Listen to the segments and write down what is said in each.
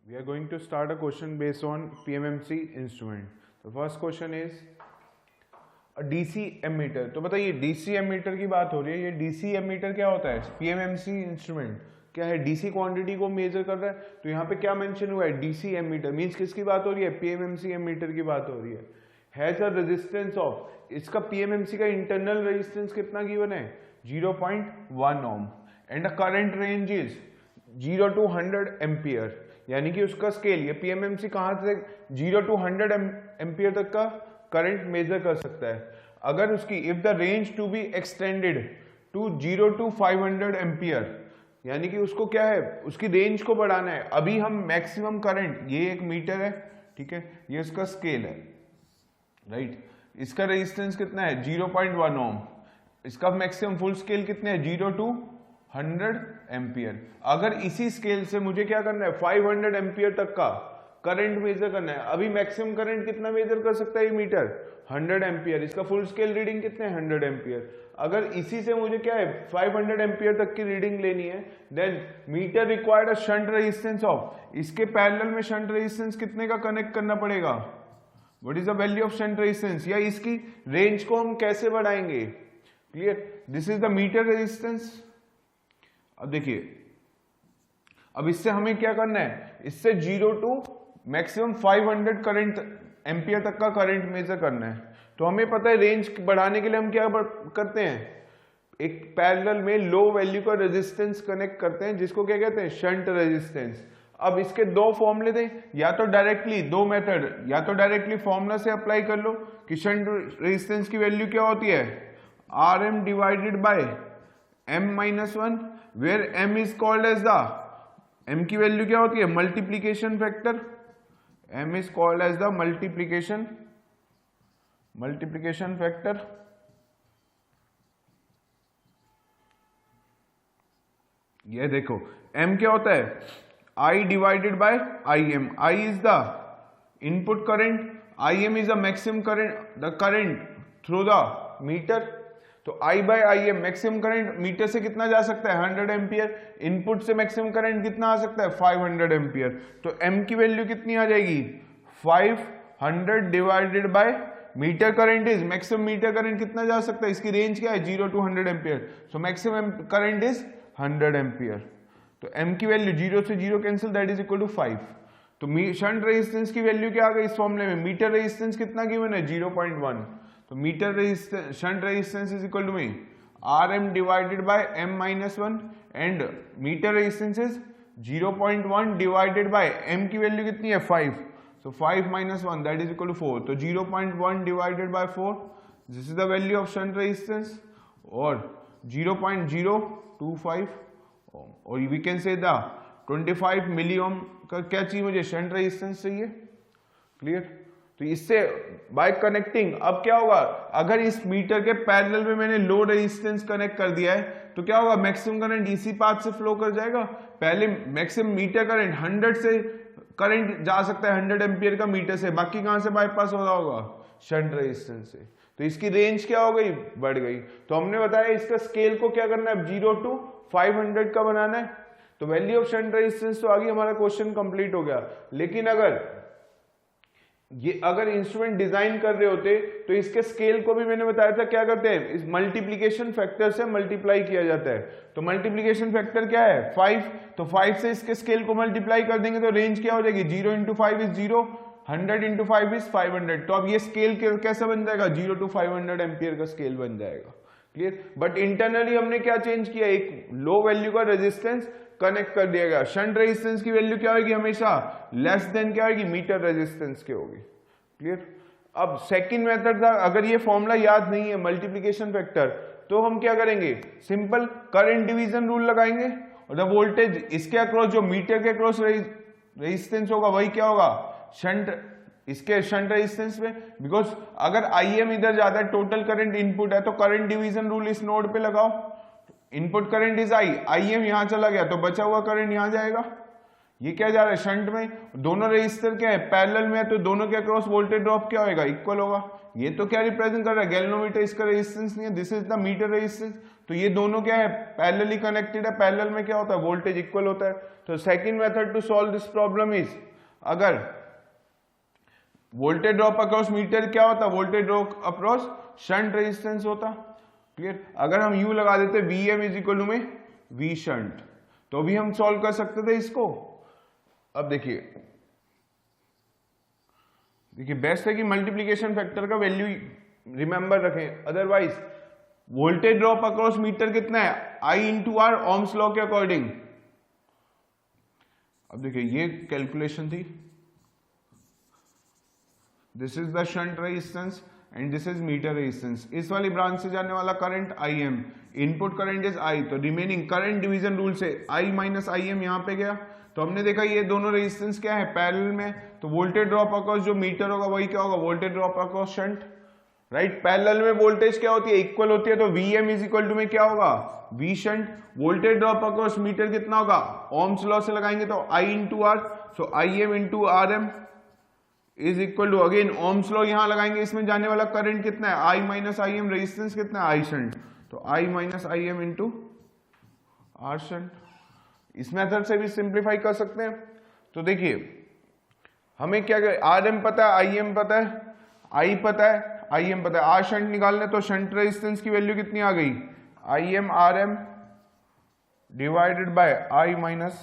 We are going to start a question based on PMMC instrument. The first question is a DC ammeter. तो बताइए DC ammeter की बात हो रही है. ये DC ammeter क्या होता है? PMMC instrument क्या है? DC क्वांटिटी को मेजर कर रहा है. तो यहाँ पे क्या मेंशन हुआ है? DC ammeter मीन्स किसकी बात हो रही है? PMMC ammeter की बात हो रही है. हैज अ रेजिस्टेंस ऑफ, इसका PMMC का इंटरनल रेजिस्टेंस कितना गिवन है? 0.1 ohm and a current range is 0 to 100 ampere. यानी कि उसका स्केल, ये PMMC कहां से 0 to 100 एम्पियर तक का करंट मेजर कर सकता है. अगर उसकी if the range to be extended to 0 to 500 ampere, यानी कि उसको क्या है, उसकी रेंज को बढ़ाना है. अभी हम मैक्सिमम करंट, ये एक मीटर है, ठीक है, ये उसका स्केल है, राइट. इसका रेजिस्टेंस कितना है? 0.1 ओम. इसका मैक्सिमम फुल स्केल कितने है? 0 to 100 एम्पियर. अगर इसी स्केल से मुझे क्या करना है? 500 एम्पियर तक का करंट मेजर करना है. अभी मैक्सिमम करंट कितना मेजर कर सकता है ये मीटर? 100 एम्पियर. इसका फुल स्केल रीडिंग कितने? 100 एम्पियर. अगर इसी से मुझे क्या है 500 एम्पियर तक की रीडिंग लेनी है, then meter required a shunt resistance of, इसके पैरेलल में शंट रेजिस्टेंस कितने का कनेक्ट करना पड़ेगा? What is the value of shunt resistance, या इसकी रेंज को हम कैसे बढ़ाएंगे? Clear. This is the meter resistance. अब देखिए, अब इससे हमें क्या करना है? इससे 0 to मैक्सिमम 500 करंट एम्पियर तक का करंट मेजर करना है. तो हमें पता है रेंज बढ़ाने के लिए हम क्या करते हैं? एक पैरेलल में लो वैल्यू का रेजिस्टेंस कनेक्ट करते हैं, जिसको क्या कहते हैं? Shunt resistance. अब इसके दो फॉर्मूले थे, या तो डायरेक्टली, दो मेथड, या तो डायरेक्टली फॉर्मूला से अप्लाई कर लो कि शंट रेजिस्टेंस की वैल्यू क्या होती है? Rm divided by m-1, where m is called as the, m की वैल्यू क्या होती है? Multiplication factor. m is called as the multiplication factor. ये देखो m क्या होता है? I divided by Im. I is the input current, Im is the maximum current, the current through the meter. तो I by Im, maximum current meter से कितना जा सकता है? 100 एम्पियर. इनपुट से मैक्सिमम करंट कितना आ सकता है? 500 एम्पियर. तो m की वैल्यू कितनी आ जाएगी? 500 divided by meter current is, maximum meter current कितना जा सकता है? इसकी रेंज क्या है? 0 to 100 ampere. So maximum current is 100 ampere. तो m की वैल्यू 0 से 0 cancel, that is equal to 5. तो शंट रेजिस्टेंस की वैल्यू क्या आ गई इस फॉर्मूले में? मीटर रेजिस्टेंस कितना गिवन है? 0.1. तो meter resistance, shunt resistance is equal to me Rm divided by m-1 and meter resistance is 0.1 divided by m की वैल्यू कितनी है? 5. So 5 - 1 that is equal to 4. तो 0.1 divided by 4, this is the value of shunt resistance, और 0.025 और we can say the 25 milli ohm का क्या चाहिए मुझे? शंट रेजिस्टेंस चाहिए. क्लियर. तो इससे बाय कनेक्टिंग अब क्या होगा? अगर इस मीटर के पैरेलल में मैंने लो रेजिस्टेंस कनेक्ट कर दिया है, तो क्या होगा? मैक्सिमम करंट इसी पाथ से फ्लो कर जाएगा. पहले मैक्सिमम मीटर करंट 100 से करंट जा सकता है 100 एम्पियर का मीटर से, बाकी कहां से बाईपास हो रहा होगा? शंट रेजिस्टेंस से. तो इसकी रेंज क्या हो गई? बढ़ गई. तो हमने बताया इसका स्केल को क्या करना है? 0 to 500 का बनाना है. तो वैल्यू ऑफ शंट रेजिस्टेंस तो आगे हमारा क्वेश्चन कंप्लीट हो गया. लेकिन अगर इंस्ट्रूमेंट डिजाइन कर रहे होते तो इसके स्केल को भी मैंने बताया था क्या करते हैं? इस मल्टीप्लीकेशन फैक्टर से मल्टीप्लाई किया जाता है. तो मल्टीप्लीकेशन फैक्टर क्या है? 5. तो 5 से इसके स्केल को मल्टीप्लाई कर देंगे तो रेंज क्या हो जाएगी? 0 × 5 इज 0, 100 × 5 इज 500. तो अब ये स्केल कैसा बन जाएगा? 0 to 500 एम्पियर का स्केल बन जाएगा. क्लियर. बट इंटरनली हमने क्या चेंज किया? एक लो वैल्यू का रेजिस्टेंस कनेक्ट कर दिया गया. शंट रेजिस्टेंस की वैल्यू क्या होगी? हमेशा लेस देन क्या होगी? मीटर रेजिस्टेंस के होगी. क्लियर. अब सेकंड मेथड था, अगर ये फॉर्मूला याद नहीं है मल्टीप्लिकेशन फैक्टर, तो हम क्या करेंगे? सिंपल करंट डिवीजन रूल लगाएंगे, और द वोल्टेज इसके अक्रॉस, जो मीटर के अक्रॉस रेजिस्टेंस होगा वही क्या होगा? शंट, इसके शंट रेजिस्टेंस में. बिकॉज अगर Im इधर जाता है, टोटल करंट इनपुट है, तो करंट डिवीजन रूल इस नोड पे लगाओ. इनपुट करंट इज Im यहां चला गया, तो बचा हुआ करंट यहां जाएगा. ये क्या जा रहा है? शंट में. दोनों रेजिस्टर क्या है? पैरेलल में है, तो दोनों के अक्रॉस वोल्टेज ड्रॉप क्या होगा? इक्वल होगा. ये तो क्या रिप्रेजेंट कर रहा है? गैल्वेनोमीटर. इसका रेजिस्टेंस नहीं है, this is the meter resistance. तो ये दोनों क्या है, पैरेलली कनेक्टेड है। पैरेलल में क्या होता है, वोल्टेज इक्वल होता है। तो second method to solve this problem is, अगर वोल्टेज ड्रॉप अक्रॉस मीटर क्या होता, voltage drop across shunt resistance होता। क्लियर। अगर हम यू लगा देते Vm इज इक्वल टू में V शंट, तो भी हम सॉल्व कर सकते थे इसको। अब देखिए बेस्ट है कि मल्टीप्लीकेशन फैक्टर का वैल्यू रिमेंबर रखें, otherwise voltage drop across meter कितना है, I into R, Ohm's law के अकॉर्डिंग। अब देखिए ये कैलकुलेशन थी, this is the shunt resistance and this is meter resistance. इस वाली ब्रांच से जाने वाला current Im, input current is I, तो रिमेनिंग करंट डिवीजन रूल से I माइनस Im यहां पे गया। तो हमने देखा ये दोनों रेजिस्टेंस क्या है, पैरेलल में, तो वोल्टेज ड्रॉप अक्रॉस जो मीटर होगा वही क्या होगा, voltage drop across shunt. Right, parallel में वोल्टेज क्या होती है, इक्वल होती है, तो Vm इज इक्वल टू में क्या होगा, V shunt. Voltage drop across meter कितना होगा, ओम्स लॉ से लगाएंगे तो I into R, so Im into Rm is equal to, again Ohm's law यहां लगाएंगे, इसमें जाने वाला करंट कितना है, I माइनस Im, रेजिस्टेंस कितना है, I शंट, तो I minus Im into R shunt. इस मेथड से भी सिंप्लीफाई कर सकते हैं। तो देखिए हमें क्या Rm पता है, Im पता है, I पता है, Im पता है, R शंट निकालने, तो शंट रेजिस्टेंस की वैल्यू कितनी आ गई, Im Rm divided by I minus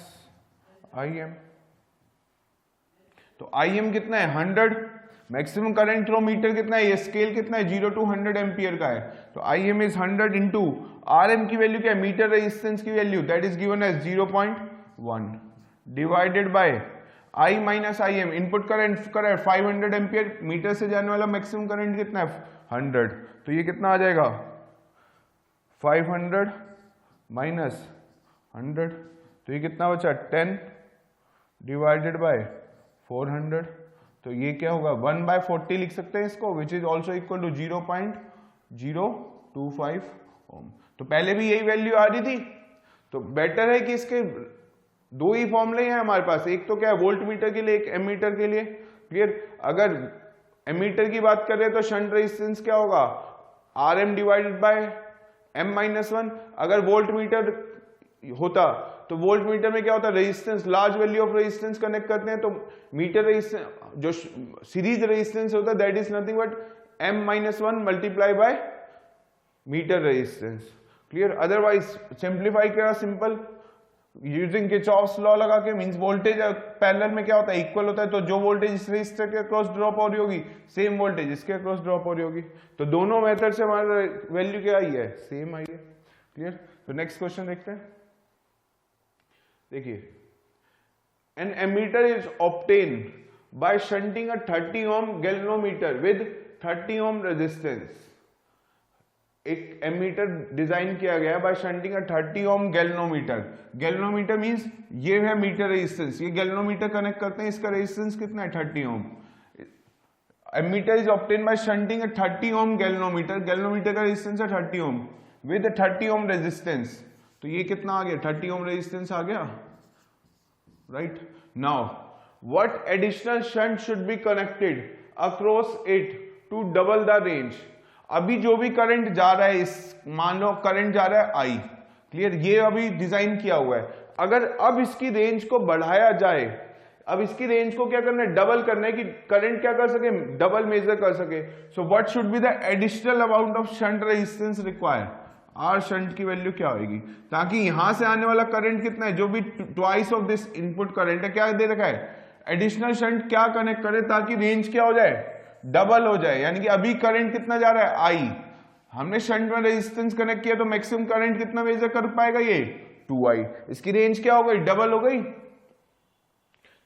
Im। तो Im कितना है 100, मैक्सिमम करंट थ्रो मीटर कितना है, ये स्केल कितना है 0 to 100 एम्पियर का है, तो Im इज 100 इंटू Rm की वैल्यू क्या है, मीटर रेजिस्टेंस की value, that is given as 0.1 divided by I minus Im, input current 500 ampere, meter से जाने वाला मैक्सिमम करंट कितना है 100, तो ये कितना आ जाएगा 500 माइनस 100, तो ये कितना बचा 10 डिवाइडेड बाय 400, तो ये क्या होगा 1/40 लिख सकते हैं इसको, which is also equal to 0.025 ohm. तो पहले भी यही वैल्यू आ रही थी, तो बेटर है कि इसके दो ही फॉर्मूले हैं हमारे पास, एक तो क्या है वोल्ट मीटर के लिए, एक एमीटर के लिए। क्लियर। अगर एमीटर की बात कर रहे हैं तो शंट रेजिस्टेंस क्या होगा, Rm divided by M minus 1। अगर वोल्ट मीटर होता तो वोल्ट मीटर में क्या होता है, resistance, large value of resistance connect करते हैं, तो मीटर रेजिस्टेंस जो सीरीज रेजिस्टेंस होता है that is nothing but M minus 1 multiply by metre resistance. Clear. Otherwise simplify करा सिंपल यूजिंग किरचॉफ्स लॉ लगा के, मींस वोल्टेज पैरेलल में क्या होता है, इक्वल होता है, तो जो वोल्टेज इस रेजिस्टर के अक्रॉस ड्रॉप हो रही होगी सेम वोल्टेज इसके अक्रॉस ड्रॉप हो रही होगी। तो दोनों मेथड से हमारा वैल्यू क्या आई है, सेम आई है। क्लियर। तो नेक्स्ट क्वेश्चन देखते हैं। देखिए, an ammeter is obtain by shunting a 30 ohm galvanometer with 30 ohm resistance. एक एमीटर डिजाइन किया गया by shunting a 30 ohm galvanometer. Galvanometer means ये है मीटर रेजिस्टेंस, ये गैल्वेनोमीटर कनेक्ट करते हैं, इसका रेजिस्टेंस कितना है 30 ohm. Ammeter is obtain by shunting a 30 ohm galvanometer, galvanometer का रेजिस्टेंस है 30 ओम विद 30 ओम रेजिस्टेंस, तो ये कितना आ गया 30 ओम रेजिस्टेंस आ गया। Right. Now what additional shunt should be connected across it to double the range. अभी जो भी करंट जा रहा है, इस मान लो करंट जा रहा है I। क्लियर। ये अभी डिजाइन किया हुआ है, अगर अब इसकी रेंज को बढ़ाया जाए, अब इसकी रेंज को क्या करना है, डबल करना है कि करंट क्या कर सके, डबल मेजर कर सके। So what should be the additional amount of shunt resistance required, R shunt की वैल्यू क्या होगी, ताकि यहां से आने वाला करंट कितना है, जो भी twice of this input current है, क्या दे रखा है, एडिशनल शंट क्या कनेक्ट करे ताकि रेंज क्या हो जाए, डबल हो जाए। यानी कि अभी करंट कितना जा रहा है I, हमने शंट में रेजिस्टेंस कनेक्ट किया तो मैक्सिमम करंट कितना मेजर कर पाएगा ये 2I, इसकी रेंज क्या हो गई, डबल हो गई।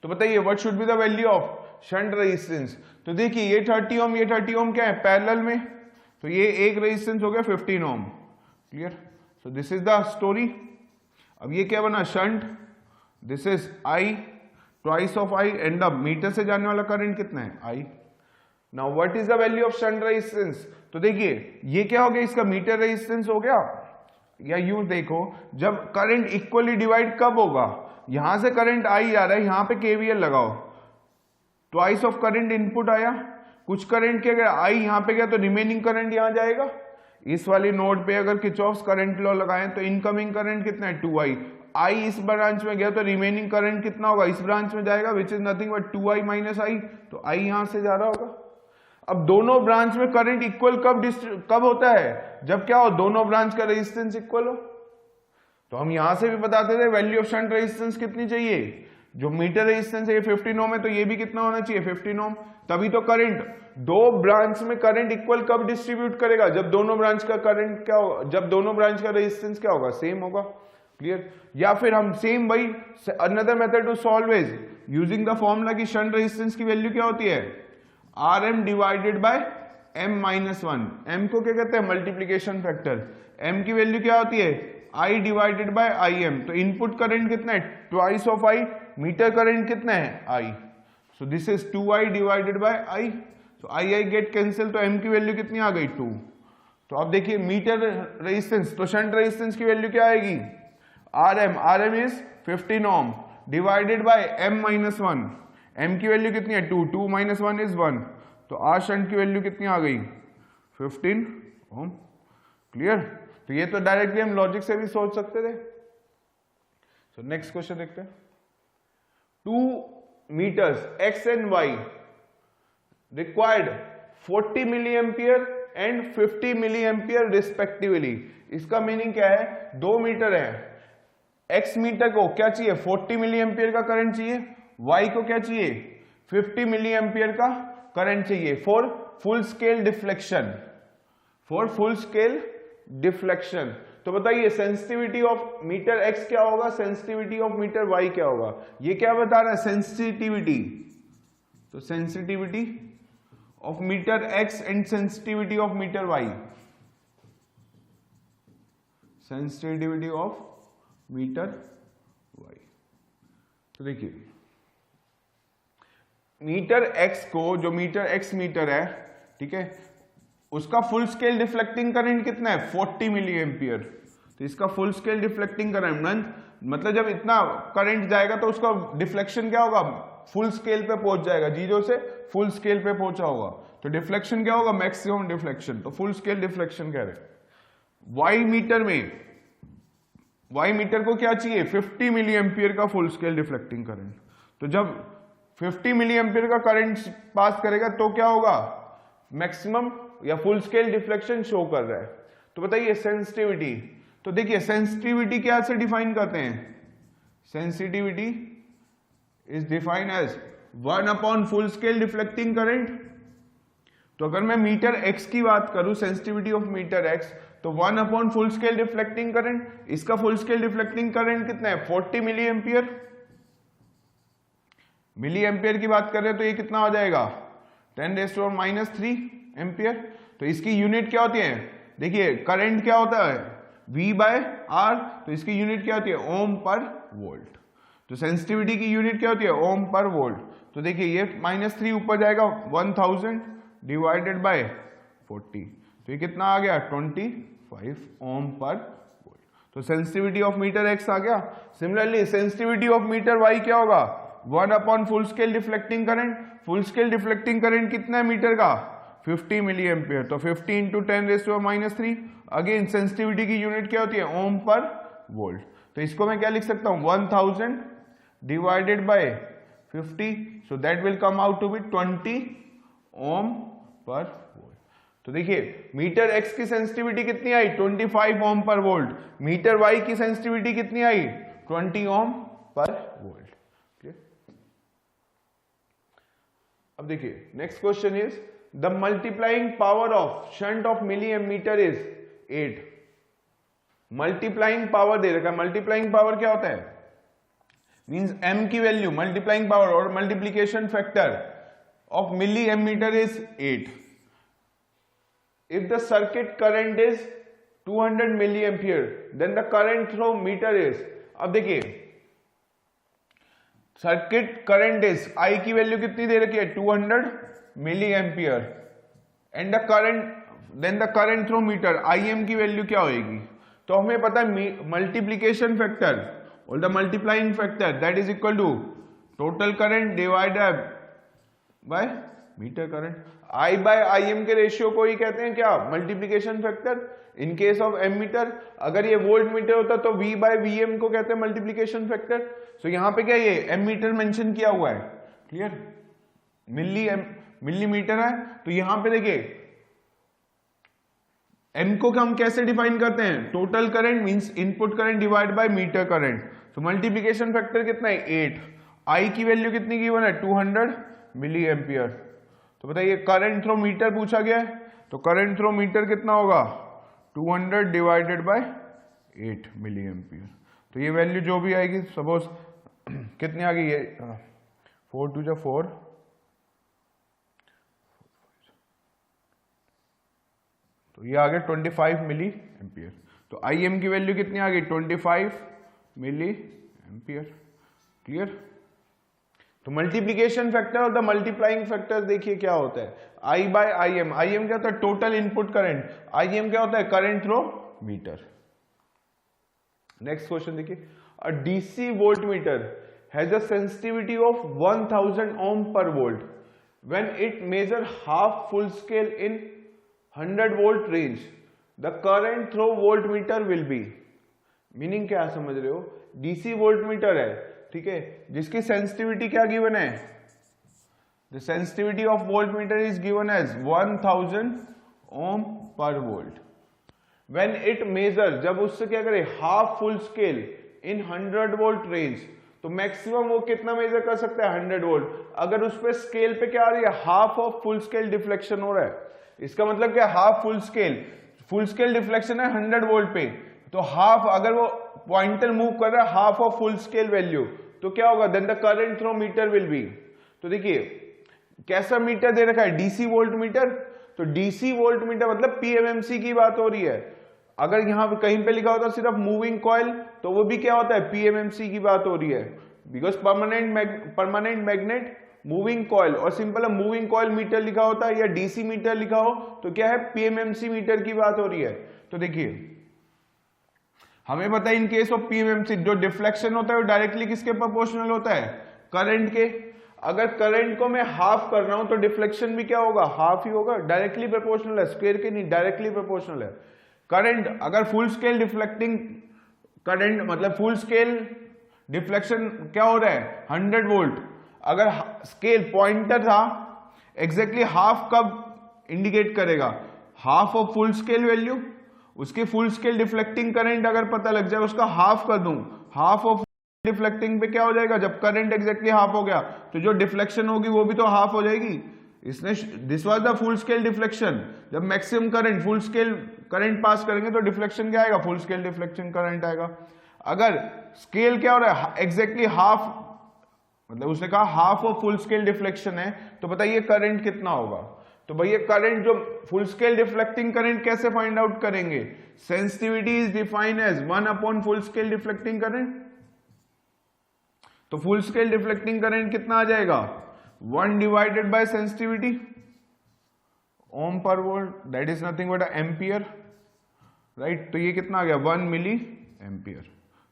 तो बताइए what should be the value of shunt resistance. तो देखिए ये 30 ओम, ये 30 ओम क्या है पैरेलल में, तो ये एक रेजिस्टेंस हो गया 15 ohm. Clear. So this is the story. अब ये क्या बना, shunt, this is I, twice of I, and अब मीटर से जाने वाला करंट कितना है I। Now what is the value of shunt resistance. तो देखिए ये क्या हो गया, इसका मीटर रेजिस्टेंस हो गया, या यूं देखो जब करंट इक्वली डिवाइड कब होगा, यहां से करंट I आ रहा है, यहां पे KVL लगाओ, ट्वाइस ऑफ करंट इनपुट आया, कुछ करंट क्या गया I यहां पे गया, तो रिमेनिंग करंट यहां जाएगा। इस वाली नोड पे अगर किरचॉफ्स करंट लॉ लगाएं तो इनकमिंग करंट कितना है 2i, i इस ब्रांच में गया तो रिमेनिंग करंट कितना होगा, इस ब्रांच में जाएगा which is nothing but 2i minus i, तो i यहां से जा रहा होगा। अब दोनों ब्रांच में करंट इक्वल कब होता है, जब क्या हो, दोनों ब्रांच का रेजिस्टेंस इक्वल हो। तो हम यहां से भी बताते the value of shunt resistance कितनी चाहिए, जो मीटर रेजिस्टेंस है ये 15 ओम है तो ये भी कितना होना चाहिए 15 ओम, तभी तो करंट, दो ब्रांच में करंट इक्वल कब डिस्ट्रीब्यूट करेगा, जब दोनों ब्रांच का करंट क्या होगा, जब दोनों ब्रांच का रेजिस्टेंस क्या होगा, सेम होगा। क्लियर। या फिर हम सेम वही another method to solve is using the formula की शंट रेजिस्टेंस की वैल्यू क्या होती है, Rm divided by m minus 1, m को क्या कहते हैं मल्टीप्लीकेशन फैक्टर, m की वैल्यू क्या होती है I डिवाइडेड बाय Im, तो इनपुट करंट कितना है twice of I, meter current कितना है I, so this is 2I divided by I, तो I गेट कैंसिल, तो m की वैल्यू कितनी आ गई 2। तो अब देखिए मीटर रेजिस्टेंस, तो शंट रेजिस्टेंस की वैल्यू क्या आएगी Rm is 15 ohm divided by m minus 1, m की वैल्यू कितनी है 2, 2 माइनस 1 इज 1, तो R शंट की वैल्यू कितनी आ गई 15 ओम। क्लियर। तो ये तो डायरेक्टली हम लॉजिक से भी सोच सकते थे। सो नेक्स्ट क्वेश्चन देखते हैं। 2 meters x and y required 40 milliampere and 50 milliampere respectively। इसका मीनिंग क्या है, 2 मीटर है, x मीटर को क्या चाहिए 40 मिलीएम्पियर का करंट चाहिए, y को क्या चाहिए 50 मिलीएम्पियर का करंट चाहिए for full scale deflection, for full scale deflection. तो बताइए सेंसिटिविटी ऑफ मीटर x क्या होगा, सेंसिटिविटी ऑफ मीटर y क्या होगा, ये क्या बता रहा है सेंसिटिविटी, तो sensitivity of meter x and sensitivity of meter y, sensitivity of meter y। तो देखिए मीटर x को, जो मीटर x मीटर है, ठीक है, उसका फुल स्केल डिफ्लेक्टिंग करंट कितना है 40 मिली एम्पियर, तो इसका फुल स्केल डिफ्लेक्टिंग करंट मतलब जब इतना करंट जाएगा तो उसका डिफ्लेक्शन क्या होगा, फुल स्केल पे पहुंच जाएगा, जीरो से फुल स्केल पे पहुंचा होगा, तो डिफ्लेक्शन क्या होगा मैक्सिमम डिफ्लेक्शन, तो फुल स्केल डिफ्लेक्शन कह रहे। वाई मीटर में, वाई मीटर को क्या चाहिए 50 मिली एम्पियर का फुल स्केल डिफ्लेक्टिंग करंट, तो जब 50 मिली एम्पियर का करंट पास करेगा तो क्या होगा मैक्सिमम या फुल स्केल डिफ्लेक्शन शो कर रहा है। तो बताइए सेंसिटिविटी, तो देखिए सेंसिटिविटी क्या से डिफाइन करते हैं, sensitivity is define as 1 upon full scale deflecting current. तो अगर मैं मीटर x की बात करूं सेंसिटिविटी ऑफ मीटर x, तो 1 upon full scale deflecting current, इसका फुल स्केल डिफ्लेक्टिंग करंट कितना है 40 मिली एम्पियर, मिली एम्पियर की बात कर रहे हैं तो ये कितना हो जाएगा 10⁻³ एम्पियर। तो इसकी यूनिट क्या होती है, देखिए करंट क्या होता है V/R, तो इसकी यूनिट क्या होती है ओम पर वोल्ट, तो सेंसिटिविटी की यूनिट क्या होती है ओम पर वोल्ट। तो देखिए ये -3 ऊपर जाएगा 1000 डिवाइडेड बाय 40, तो ये कितना आ गया 25 ओम पर वोल्ट। तो सेंसिटिविटी ऑफ मीटर x आ गया। Similarly sensitivity of meter y क्या होगा 1 upon full scale deflecting current, full scale deflecting current कितना है मीटर का 50 मिली एम्पियर, तो 50 इंटू 10⁻³ अगेन सेंसिटिविटी की यूनिट क्या होती है ओम पर वोल्ट। तो इसको मैं क्या लिख सकता हूं 1000 divided by 50, so that will come out to be 20 ohm per volt. तो देखिए मीटर x की सेंसिटिविटी कितनी आई 25 ohm per volt, meter y की सेंसिटिविटी कितनी आई 20 ओम पर वोल्ट। अब देखिए next question is the multiplying power of shunt of milli ammeter is 8। Multiplying power दे रखा है, मल्टीप्लाइंग पावर क्या होता है मींस m की वैल्यू, मल्टीप्लाइंग पावर और multiplication factor of milli ammeter is 8 if the circuit current is 200 milliampere then the current through meter is। अब देखिए सर्किट करंट इज I की वैल्यू कितनी दे रखी है 200 milli ampere and the current, then the current through meter Im की value क्या होगी। तो हमें पता है मल्टीप्लीकेशन फैक्टर और the multiplying factor that is equal to total current divided by meter current. I by I M के ratio को ही कहते हैं क्या, multiplication factor. In case of ammeter, अगर ये वोल्ट मीटर होता तो वी बाय वी एम को कहते हैं मल्टीप्लीकेशन फैक्टर। सो यहाँ पे क्या ये एमीटर मेंशन किया हुआ है, क्लियर, मिलीमीटर है। तो यहां पे देखिए एम को हम कैसे डिफाइन करते हैं, total current means input current divide by meter current. तो मल्टीप्लिकेशन फैक्टर कितना है 8, आई की वैल्यू कितनी गिवन है 200 मिली एम्पियर। तो बताइए करंट थ्रू मीटर पूछा गया है, तो करंट थ्रू मीटर कितना होगा 200 डिवाइडेड बाय 8 मिली एम्पियर। तो ये वैल्यू जो भी आएगी, सपोज कितनी आ गई है 4 2 जा 4, तो ये आ गया 25 मिली एम्पियर। तो आई एम की वैल्यू कितनी आ गई 25 मिली एम्पियर, क्लियर। तो मल्टीप्लिकेशन फैक्टर और द मल्टीप्लाइंग फैक्टर देखिए क्या होता है, I by I M. I M क्या होता है total input current, I M क्या होता है current through meter. Next question देखिए, a DC volt meter has a sensitivity of 1000 ohm per volt when it measure half full scale in 100 volt range, the current through volt meter will B. Meaning क्या समझ रहे हो, DC volt metre है, ठीक है, जिसकी sensitivity क्या given है, the sensitivity of volt meter is given as 1000 ohm per volt. When it measure, जब उससे क्या करे half full scale in 100 volt range, तो मैक्सिमम वो कितना मेजर कर सकता है 100 वोल्ट। अगर उस पे स्केल पे क्या आ रही है half of full scale deflection हो रहा है, इसका मतलब क्या हाफ फुल स्केल डिफ्लेक्शन है 100 वोल्ट पे, तो हाफ अगर वो पॉइंटर मूव कर रहा है half of full scale value, तो क्या होगा then the current through meter will be. तो देखिए कैसा मीटर दे रखा है डीसी वोल्ट मीटर, तो डीसी वोल्ट मीटर मतलब पीएमएमसी की बात हो रही है। अगर यहां पे कहीं पे लिखा होता सिर्फ मूविंग कॉइल, तो वो भी क्या होता है पीएमएमसी की बात हो रही है, because permanent magnet moving coil, और सिंपल मूविंग कॉइल मीटर लिखा होता है या डीसी मीटर लिखा हो तो क्या है पीएमएमसी मीटर की बात हो रही है। तो देखिए हमें पता है इन केस ऑफ पीएमएमसी जो डिफ्लेक्शन होता है वो डायरेक्टली किसके प्रोपोर्शनल होता है, करंट के। अगर करंट को मैं हाफ कर रहा हूं तो डिफ्लेक्शन भी क्या होगा हाफ ही होगा, डायरेक्टली प्रोपोर्शनल है, स्क्वायर के नहीं, डायरेक्टली प्रोपोर्शनल है। करंट अगर फुल स्केल डिफ्लेक्टिंग करंट मतलब फुल स्केल डिफ्लेक्शन क्या हो रहा है 100 वोल्ट, अगर स्केल पॉइंटर था एग्जैक्टली हाफ कब इंडिकेट करेगा, half of full scale value, उसके फुल स्केल डिफ्लेक्टिंग करंट अगर पता लग जाए उसका हाफ कर दूं, हाफ ऑफ डिफ्लेक्टिंग पे क्या हो जाएगा जब करंट एग्जैक्टली हाफ हो गया तो जो डिफ्लेक्शन होगी वो भी तो हाफ हो जाएगी। इसने this was the full scale deflection, जब maximum current full scale current pass करेंगे तो डिफ्लेक्शन क्या आएगा फुल स्केल डिफ्लेक्शन करंट आएगा। अगर स्केल क्या हो रहा है एग्जैक्टली हाफ, मतलब उसने कहा half of full scale deflection है, तो बताइए करंट कितना होगा। तो भैया करंट जो फुल स्केल डिफ्लेक्टिंग करंट कैसे फाइंड आउट करेंगे, sensitivity is defined as 1 upon full scale deflecting current. तो फुल स्केल डिफ्लेक्टिंग करंट कितना आ जाएगा 1 divided by sensitivity ohm per volt, that is nothing but ampere, right. तो ये कितना आ गया 1 मिली एम्पियर,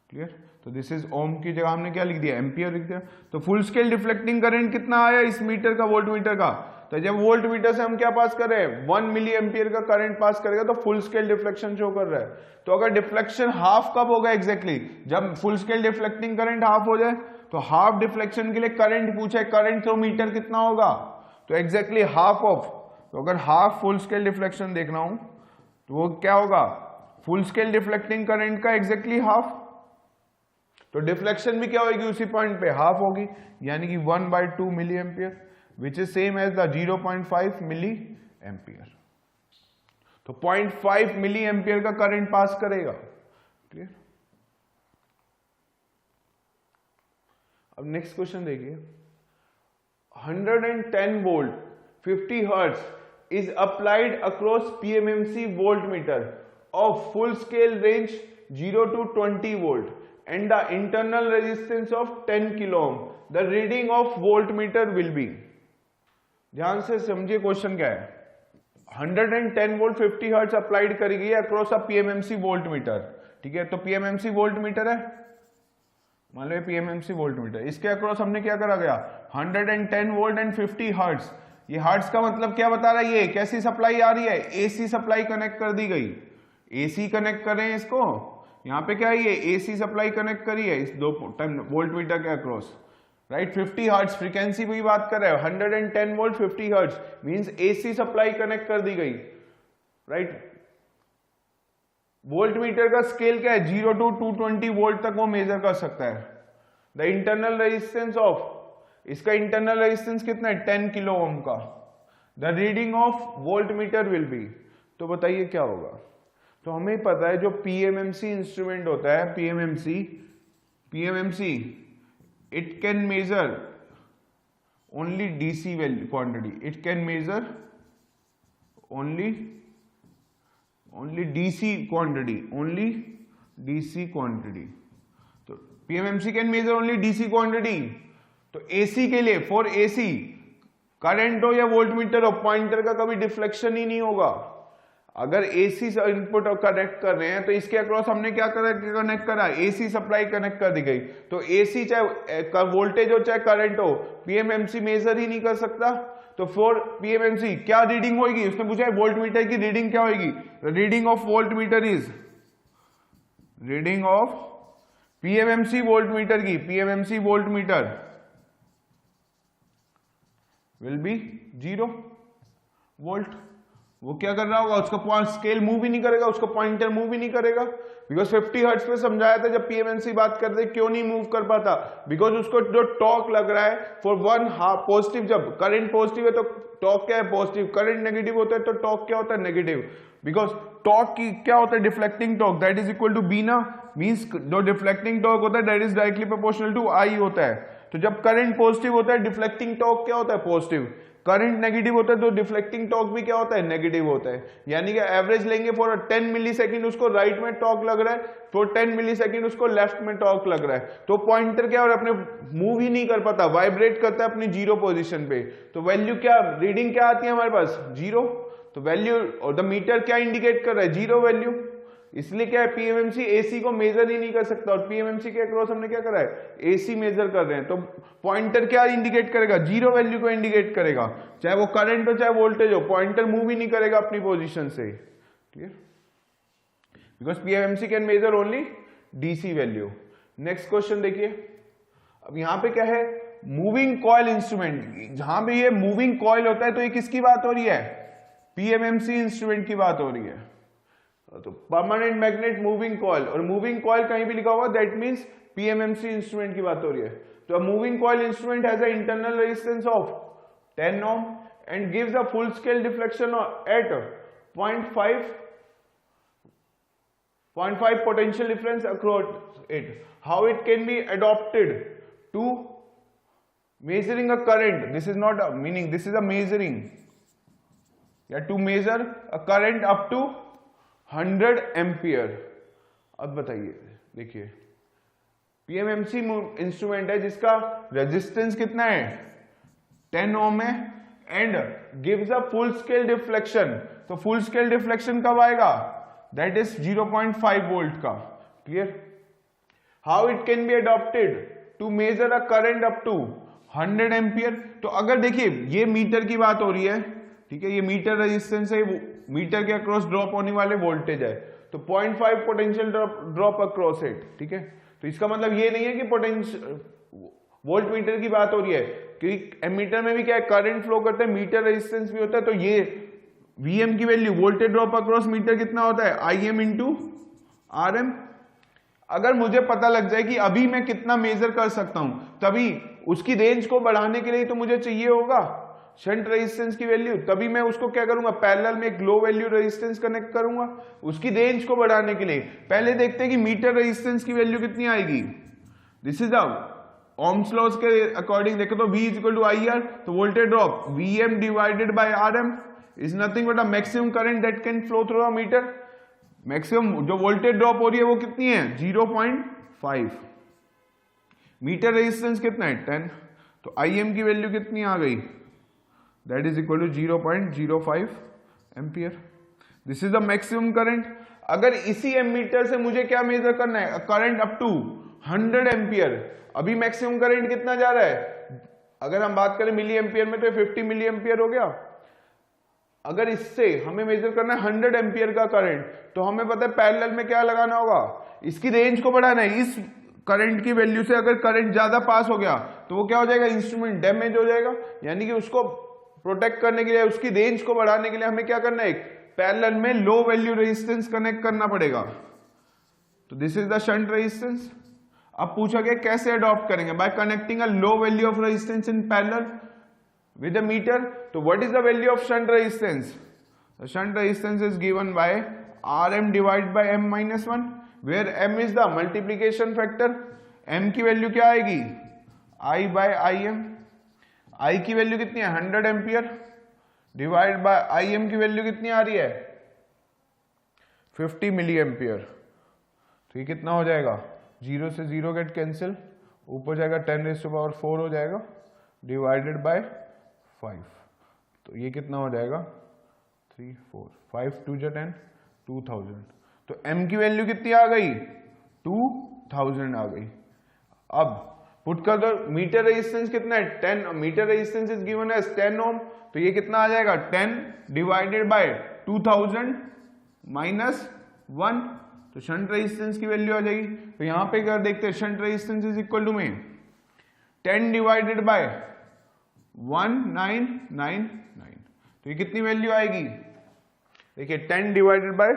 क्लियर। तो दिस इज ओम की जगह हमने क्या लिख दिया एम्पियर लिख दिया। तो फुल स्केल डिफ्लेक्टिंग करंट कितना आया इस मीटर का वोल्ट मीटर का, तो जब वोल्ट मीटर से हम क्या पास कर रहे हैं 1 मिली एम्पियर का करंट पास करेगा तो फुल स्केल डिफ्लेक्शन शो कर रहा है। तो अगर डिफ्लेक्शन हाफ कब होगा एग्जैक्टली जब full scale deflecting current half हो जाए, तो हाफ डिफ्लेक्शन के लिए करंट पूछा है, करंट थ्रू मीटर कितना होगा, तो एग्जैक्टली हाफ ऑफ, तो अगर हाफ फुल स्केल डिफ्लेक्शन देखना हूं तो वो क्या होगा फुल स्केल डिफ्लेक्टिंग करंट का एग्जैक्टली हाफ, तो डिफ्लेक्शन भी क्या होगी उसी पॉइंट पे हाफ होगी, यानी कि 1/2 milli ampere which is same as the 0.5 milli ampere. तो 0.5 मिली एम्पियर का करंट पास करेगा, क्लियर। अब नेक्स्ट क्वेश्चन देखिए, 110 volt 50 hertz is applied across PMMC volt metre of full scale range 0 to 20 volt and the internal resistance of 10 kilo ohm. The reading of voltmeter will be, ध्यान से समझिए question क्या है, 110 volt 50 hertz applied करी गई है across a PMMC volt metre, ठीक है। तो पीएमएमसी वोल्ट मीटर है, मान लो पीएमएमसी वोल्ट मीटर, इसके अक्रॉस हमने क्या करा गया 110 वोल्ट एंड 50 हर्ट्ज, ये हर्ट्ज का मतलब क्या बता रहा है, ये कैसी सप्लाई आ रही है, एसी सप्लाई कनेक्ट कर दी गई, एसी कनेक्ट कर रहे हैं इसको, यहाँ पे क्या है ये एसी सप्लाई कनेक्ट करी है इस दो टाइम वोल्ट मीटर के अक्रॉस, राइट। 50 हर्ट्ज फ्रीक्वेंसी की बात कर रहे हैं, 110 volt 50 hertz means AC supply connect कर दी गई, राइट। वोल्ट मीटर का स्केल क्या है, 0 to 220 वोल्ट तक वो मेजर कर सकता है। द इंटरनल रेजिस्टेंस ऑफ, इसका इंटरनल रेजिस्टेंस कितना है, 10 किलो ओम का। The reading of volt meter will be, तो बताइए क्या होगा। तो हमें पता है जो पीएमएमसी इंस्ट्रूमेंट होता है, PMMC it can measure only DC value quantity, it can measure only DC quantity, only DC quantity. तो PMMC can measure only DC quantity. तो एसी के लिए, फॉर एसी करंट हो या वोल्ट मीटर हो, pointer का कभी डिफ्लेक्शन ही नहीं होगा। अगर एसी से इनपुट कनेक्ट कर रहे हैं तो इसके अक्रॉस हमने क्या कनेक्ट करा, एसी सप्लाई कनेक्ट कर दी गई। तो एसी चाहे वोल्टेज हो चाहे करंट हो, पीएमएमसी मेजर ही नहीं कर सकता। तो फॉर पीएमएमसी क्या रीडिंग होगी, उसने पूछा है वोल्ट मीटर की रीडिंग क्या होगी, reading of volt meter is, reading of PMMC volt meter की, PMMC volt meter will be 0 volt. वो क्या कर रहा होगा, उसका स्केल मूव ही नहीं करेगा, उसका पॉइंटर मूव ही नहीं करेगा, बिकॉज 50 हर्ट्ज पे समझाया था जब पीएमएमसी बात करते क्यों नहीं मूव कर पाता, बिकॉज उसको जो टॉर्क लग रहा है फॉर वन हाफ पॉजिटिव, जब करंट पॉजिटिव है तो टॉर्क क्या है पॉजिटिव, करंट नेगेटिव होता है तो टॉर्क क्या होता है नेगेटिव, बिकॉज टॉर्क की क्या होता है deflecting torque, that is equal to be ना, मींस जो डिफ्लेक्टिंग टॉर्क होता है that is directly proportional to I होता है। तो जब करंट पॉजिटिव होता है डिफ्लेक्टिंग टॉर्क क्या होता है पॉजिटिव, करंट नेगेटिव होता है तो डिफ्लेक्टिंग टॉर्क भी क्या होता है नेगेटिव होता है। यानी कि एवरेज लेंगे फॉर 10 मिली सेकेंड उसको राइट में टॉर्क लग रहा है, फॉर 10 मिली सेकेंड उसको लेफ्ट में टॉर्क लग रहा है, तो पॉइंटर क्या और अपने मूव ही नहीं कर पाता, वाइब्रेट करता है अपनी 0 पोजीशन पे। तो वैल्यू क्या, रीडिंग क्या आती है हमारे पास 0। तो वैल्यू और द मीटर क्या इंडिकेट कर रहा है 0 वैल्यू, इसलिए क्या है पीएमएमसी एसी को मेजर ही नहीं कर सकता, और पीएमएमसी के अक्रॉस हमने क्या करा है एसी मेजर कर रहे हैं। तो पॉइंटर क्या इंडिकेट करेगा 0 वैल्यू को इंडिकेट करेगा, चाहे वो करंट हो चाहे वोल्टेज हो, पॉइंटर मूव ही नहीं करेगा अपनी पोजीशन से, clear, because PMMC can measure only DC value. Next question देखिए, अब यहां पे क्या है मूविंग कॉइल इंस्ट्रूमेंट, जहां पे ये मूविंग कॉइल होता है तो ये किसकी बात हो रही है, पीएमएमसी इंस्ट्रूमेंट की बात हो रही है। तो परमानेंट मैग्नेट मूविंग कॉइल, और मूविंग कॉइल कहीं भी लिखा हुआ दैट मींस पीएमएमसी इंस्ट्रूमेंट की बात हो रही है। तो moving coil instrument has a internal resistance of 10 ohm and gives a full scale deflection at 0.5 potential difference across it. How it can be adopted to measuring a current, this is not a meaning, this is a measuring, yeah, to measure a current up to 100 ampere. अब बताइए, देखिए PMMC instrument है जिसका resistance कितना है 10 ohm है and gives a full scale deflection. तो full scale deflection कब आएगा, दैट इज 0.5 वोल्ट का, clear. How it can be adopted to measure a current up to 100 ampere. तो अगर देखिए ये मीटर की बात हो रही है, ठीक है, ये मीटर रेजिस्टेंस है, मीटर के अक्रॉस ड्रॉप होने वाले वोल्टेज है, तो 0.5 पोटेंशियल ड्रॉप अक्रॉस इट, ठीक है। तो इसका मतलब ये नहीं है कि पोटेंशियल वोल्ट मीटर की बात हो रही है, क्योंकि एमीटर में भी क्या है करंट फ्लो करता है, मीटर रेजिस्टेंस भी होता है। तो ये वीएम की value voltage drop across meter कितना होता है आईएम इंटू आरएम। अगर मुझे पता लग जाए कि अभी मैं कितना मेजर कर सकता हूं, तभी उसकी रेंज को बढ़ाने के लिए तो मुझे चाहिए होगा शंट रेजिस्टेंस की वैल्यू, तभी मैं उसको क्या करूंगा पैरेलल में एक लो वैल्यू रेजिस्टेंस कनेक्ट करूंगा उसकी रेंज को बढ़ाने के लिए। पहले देखते हैं कि मीटर रेजिस्टेंस की वैल्यू कितनी आएगी। दिस इज ओम्स लॉज के अकॉर्डिंग देखो तो V इक्वल टू IR, तो voltage drop VM divided by RM is nothing but a maximum current that can flow through a meter. Maximum जो voltage drop हो रही है वो कितनी है 0.5, मीटर रेजिस्टेंस कितना है 10, तो IM की वैल्यू कितनी आ गई, that is equal to 0.05 ampere. This is the maximum current. अगर इसी एमीटर से मुझे क्या मेजर करना है करंट अप टू 100 एम्पियर, अभी मैक्सिमम करंट कितना जा रहा है अगर हम बात करें मिली एम्पियर में तो ये 50 मिली एम्पियर हो गया। अगर इससे हमें मेजर करना है 100 एम्पियर का करंट, तो हमें पता है पैरेलल में क्या लगाना होगा, इसकी रेंज को बढ़ाना है। इस करंट की वैल्यू से अगर करंट ज्यादा पास हो गया तो वो क्या हो जाएगा, इंस्ट्रूमेंट डैमेज हो जाएगा। यानी कि उसको प्रोटेक्ट करने के लिए, उसकी रेंज को बढ़ाने के लिए हमें क्या करना है, पैरेलल में लो वैल्यू रेजिस्टेंस कनेक्ट करना पड़ेगा। तो this is the shunt resistance. अब पूछा गया कैसे अडॉप्ट करेंगे, bye connecting a low value of resistance in parallel with a meter. So what is the value of shunt resistance? The shunt resistance is given by Rm divided by m minus 1, where m is the multiplication factor. m की value क्या आएगी, I by Im. I की value कितनी है 100 ampere, divide by Im की value कितनी आ रही है 50 मिली एम्पियर। तो ये कितना हो जाएगा, 0 से 0 गेट कैंसिल, ऊपर जाएगा 10⁴ हो जाएगा, डिवाइडेड बाय 5। तो ये कितना हो जाएगा 3 4 5 2 10 2000। तो m की वैल्यू कितनी आ गई 2000 आ गई। अब पुट कर दो, मीटर रेजिस्टेंस कितना है 10, meter resistance is given as 10 ohm. तो ये कितना आ जाएगा 10 डिवाइडेड बाय 2000 माइनस 1। तो शंट रेजिस्टेंस की वैल्यू आ जाएगी। तो यहां पे अगर देखते हैं shunt resistance is equal to में 10 डिवाइडेड बाय 1999। तो ये कितनी वैल्यू आएगी, देखिए 10 divided by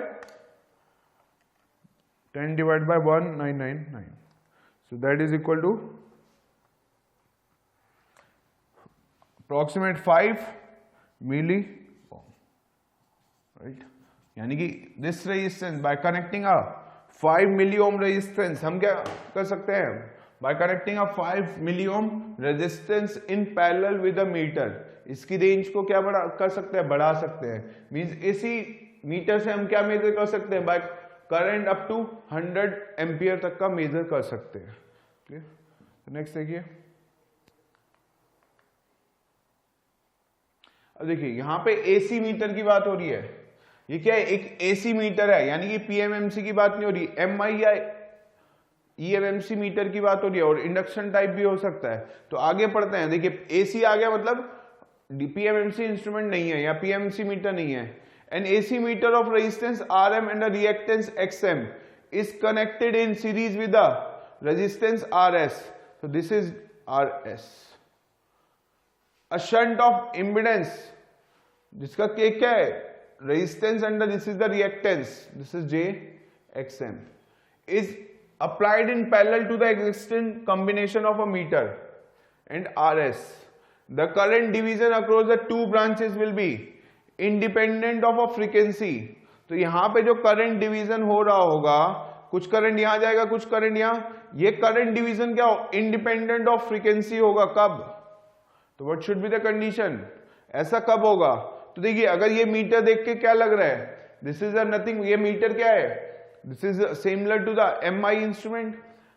1999, so that is equal to approximate 5 milli ohm, right. यानी कि this resistance by connecting a 5 milli ohm resistance, हम क्या कर सकते हैं, by connecting a 5 milliohm resistance in parallel with a meter, इसकी रेंज को क्या बढ़ा कर सकते हैं, बढ़ा सकते हैं। मींस इसी मीटर से हम क्या मेजर कर सकते हैं, by current up to 100 ampere तक का मेजर कर सकते हैं। क्लियर। तो नेक्स्ट देखिए, अब देखिए यहां पे एसी मीटर की बात हो रही है। ये क्या है, एक एसी मीटर है, यानी कि पीएमएमसी की बात नहीं हो रही, एमआई या ईएमएमसी मीटर की बात हो रही है, और इंडक्शन टाइप भी हो सकता है। तो आगे पढ़ते हैं। देखिए एसी आ गया, मतलब पीएमएमसी इंस्ट्रूमेंट नहीं है या पीएमसी मीटर नहीं है। An AC meter of resistance RM and reactance XM is connected in series with the resistance RS. तो this is RS. A shunt of impedance, जिसका क्या है resistance and this is the reactance, this is J XM, is applied in parallel to the existing combination of a meter and RS. The current division across the two branches will be independent of a frequency. तो यहां पे जो current division हो रहा होगा, कुछ current यहां जाएगा, कुछ करंट यहां, ये करंट डिवीजन क्या हो, इंडिपेंडेंट ऑफ फ्रीक्वेंसी होगा। कब, तो what should be the condition, ऐसा कब होगा। तो देखिए अगर ये मीटर देख के क्या लग रहा है, दिस इज नथिंग, ये मीटर क्या है, this is similar to the MI instrument.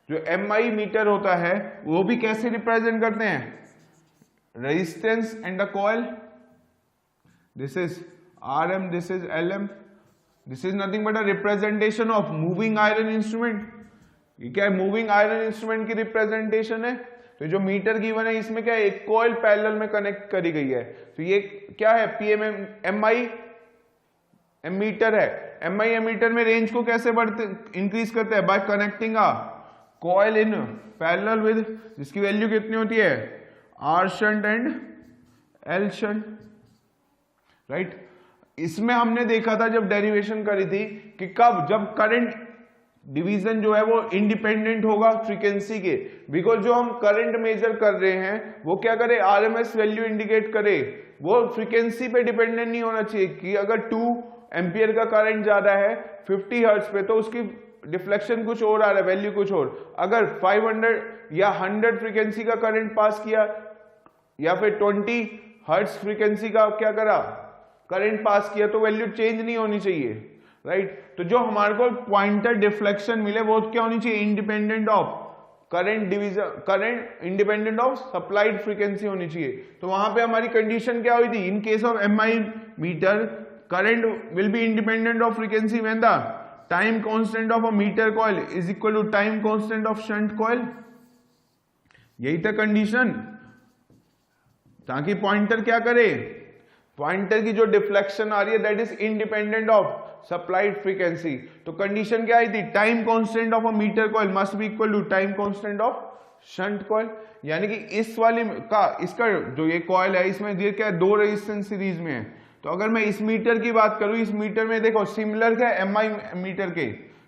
जो एमआई मीटर होता है वो भी कैसे रिप्रेजेंट करते हैं, resistance and the coil, this is RM, this is LM, this is nothing but a representation of moving iron instrument. ये क्या है, मूविंग आयरन इंस्ट्रूमेंट की रिप्रेजेंटेशन है। तो जो मीटर गिवन है इसमें क्या है, एक कॉइल पैरेलल में कनेक्ट करी गई है। तो ये क्या है, पीएमएम एमआई एमीटर है। एमआई एमीटर में रेंज को कैसे बढ़ते इंक्रीज करते हैं, by connecting a coil in parallel with, जिसकी वैल्यू कितनी होती है, R shunt and L shunt, right. इसमें हमने देखा था जब डेरिवेशन करी थी कि कब, जब करंट डिवीजन जो है वो इंडिपेंडेंट होगा फ्रीक्वेंसी के, बिकॉज जो हम करंट मेजर कर रहे हैं वो क्या करे, आरएमएस वैल्यू इंडिकेट करे, वो फ्रीक्वेंसी पे डिपेंडेंट नहीं होना चाहिए कि अगर 2 एम्पियर का करंट ज्यादा है 50 हर्ट्ज पे तो उसकी डिफ्लेक्शन कुछ और आ रहा है, वैल्यू कुछ और। अगर 500 या 100 फ्रीक्वेंसी का करंट पास किया या फिर 20 हर्ट्ज फ्रीक्वेंसी का क्या करा, करंट पास किया, तो वैल्यू चेंज नहीं होनी चाहिए, राइट। तो जो हमारे को पॉइंटर डिफ्लेक्शन मिले वो क्या होनी चाहिए, independent of current division, current independent of supplied frequency होनी चाहिए। तो वहां पे हमारी कंडीशन क्या हुई थी, in case of MI meter current will be independent of frequency when the time constant of a meter coil is equal to time constant of shunt coil। यही था कंडीशन। ताकि पॉइंटर क्या करे, पॉइंटर की जो डिफ्लेक्शन आ रही है that is independent of supplied frequency. तो कंडीशन क्या आई थी, time constant of a meter coil must be equal to time constant of shunt coil. यानी कि इस वाली का इसका जो ये कॉइल है इसमें ये क्या है, दो रेजिस्टेंस सीरीज में है। तो अगर मैं इस मीटर की बात करूं, इस मीटर में देखो सिमिलर क्या है एमआई मीटर के,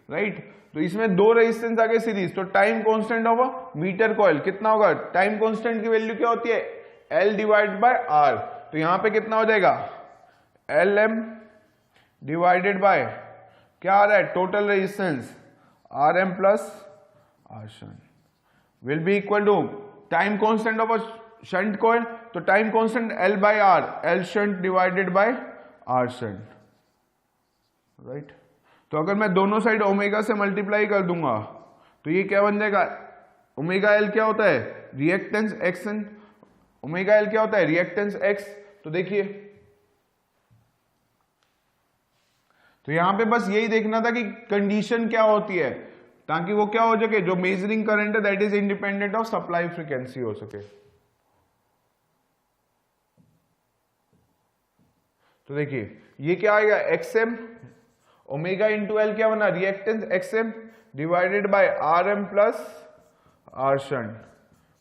राइट। तो इसमें दो रेजिस्टेंस आ गए सीरीज, तो time constant of a meter coil कितना होगा, टाइम कांस्टेंट की वैल्यू क्या होती है L डिवाइड बाय R। तो यहां पे कितना हो जाएगा LM डिवाइडेड बाय क्या आ रहा है total resistance RM plus R shunt will be equal to time constant of a shunt coil, तो time constant L by R, L shunt divided by R shunt, right. तो अगर मैं दोनों side omega से मल्टीप्लाई कर दूंगा तो ये क्या बन जाएगा, ओमेगा L क्या होता है रिएक्टेंस एक्शन, ओमेगा L क्या होता है रिएक्टेंस X। तो देखिए, तो यहां पे बस यही देखना था कि कंडीशन क्या होती है ताकि वो क्या हो सके, जो मेजरिंग करंट है that is independent of supply frequency हो सके। तो देखिए ये क्या आएगा XM, ओमेगा इंटू L क्या बना reactance XM divided by RM plus R shunt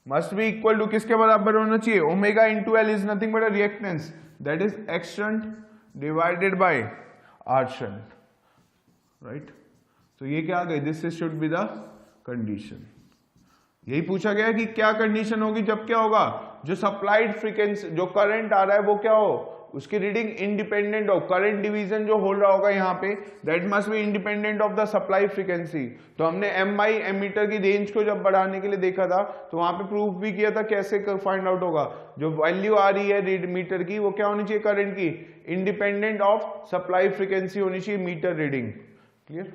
must be equal to किसके बराबर होना चाहिए, omega into L is nothing but a reactance that is X shunt divided by R shunt, right. तो ये क्या आ गई, this should be the condition. यही पूछा गया है कि क्या कंडीशन होगी जब क्या होगा, जो सप्लाइड फ्रीक्वेंसी जो करंट आ रहा है वो क्या हो, उसकी रीडिंग इंडिपेंडेंट हो, करंट डिवीजन जो हो रहा होगा यहाँ पे that must be independent of the supply frequency. तो हमने एमआई एमीटर की रेंज को जब बढ़ाने के लिए देखा था तो वहां पे प्रूफ भी किया था कैसे फाइंड आउट होगा, जो वैल्यू आ रही है रीड मीटर की वो क्या होनी चाहिए करंट की, इंडिपेंडेंट ऑफ सप्लाई फ्रीक्वेंसी होनी चाहिए मीटर रीडिंग। क्लियर।